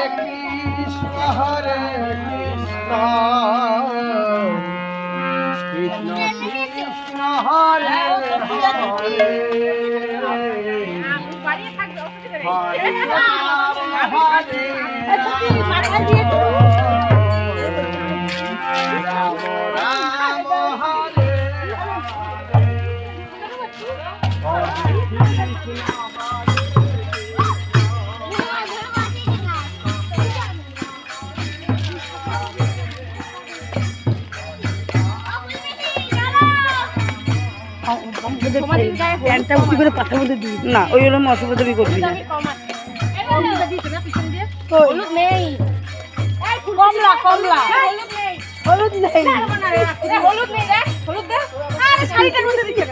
কৃষ্ণ কৃষ্ণ কৃষ্ণ হরে হরে হরে রাম হরে রাম রাম হরে না ওই হলো অসুবিধা করবি না। হলুদ নেই, কমলা কমলা হলুদ নেই হলুদ নেই, দেখ হলুদ দেখ। আরে শাড়িটার মধ্যে দিচ্ছে